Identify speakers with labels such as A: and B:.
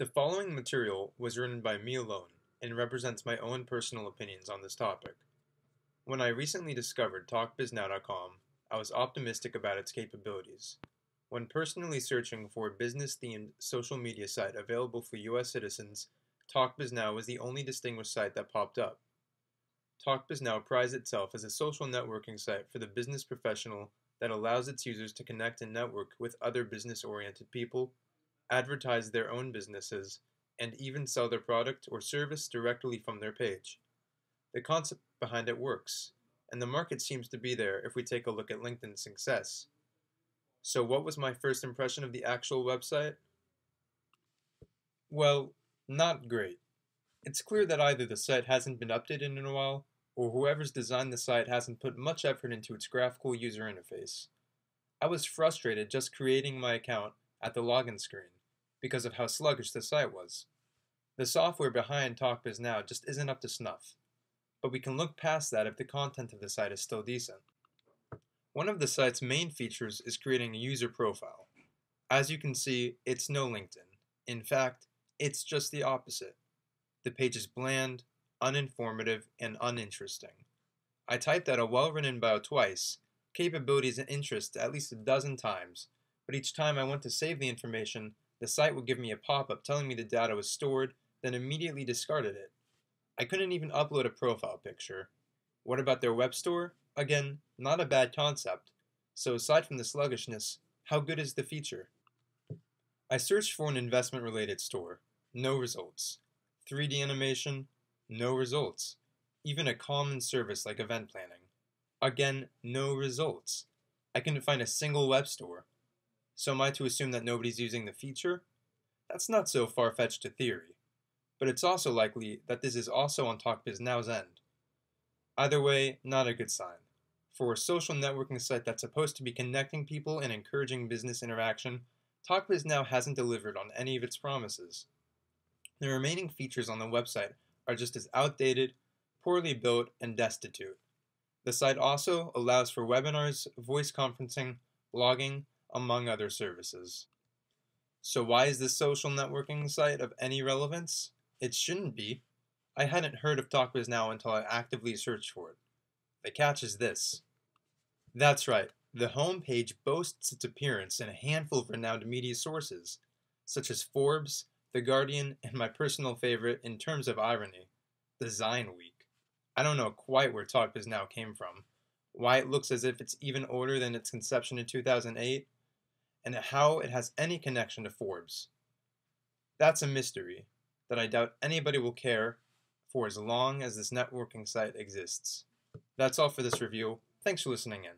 A: The following material was written by me alone and represents my own personal opinions on this topic. When I recently discovered TalkBizNow.com, I was optimistic about its capabilities. When personally searching for a business-themed social media site available for US citizens, TalkBizNow was the only distinguished site that popped up. TalkBizNow prides itself as a social networking site for the business professional that allows its users to connect and network with other business-oriented people, advertise their own businesses, and even sell their product or service directly from their page. The concept behind it works, and the market seems to be there if we take a look at LinkedIn's success. So what was my first impression of the actual website? Well, not great. It's clear that either the site hasn't been updated in a while, or whoever's designed the site hasn't put much effort into its graphical user interface. I was frustrated just creating my account at the login screen because of how sluggish the site was. The software behind TalkBizNow just isn't up to snuff, but we can look past that if the content of the site is still decent. One of the site's main features is creating a user profile. As you can see, it's no LinkedIn. In fact, it's just the opposite. The page is bland, uninformative, and uninteresting. I typed out a well-written bio twice, capabilities and interests at least a dozen times, but each time I went to save the information, the site would give me a pop-up telling me the data was stored, then immediately discarded it. I couldn't even upload a profile picture. What about their web store? Again, not a bad concept. So aside from the sluggishness, how good is the feature? I searched for an investment-related store. No results. 3D animation? No results. Even a common service like event planning. Again, no results. I couldn't find a single web store. So am I to assume that nobody's using the feature? That's not so far-fetched a theory. But it's also likely that this is also on TalkBizNow's end. Either way, not a good sign. For a social networking site that's supposed to be connecting people and encouraging business interaction, TalkBizNow hasn't delivered on any of its promises. The remaining features on the website are just as outdated, poorly built, and destitute. The site also allows for webinars, voice conferencing, blogging, among other services. So why is this social networking site of any relevance? It shouldn't be. I hadn't heard of TalkBizNow until I actively searched for it. The catch is this. That's right, the homepage boasts its appearance in a handful of renowned media sources, such as Forbes, The Guardian, and my personal favorite in terms of irony, Design Week. I don't know quite where TalkBizNow came from, why it looks as if it's even older than its conception in 2008, and how it has any connection to Forbes. That's a mystery that I doubt anybody will care for as long as this networking site exists. That's all for this review. Thanks for listening in.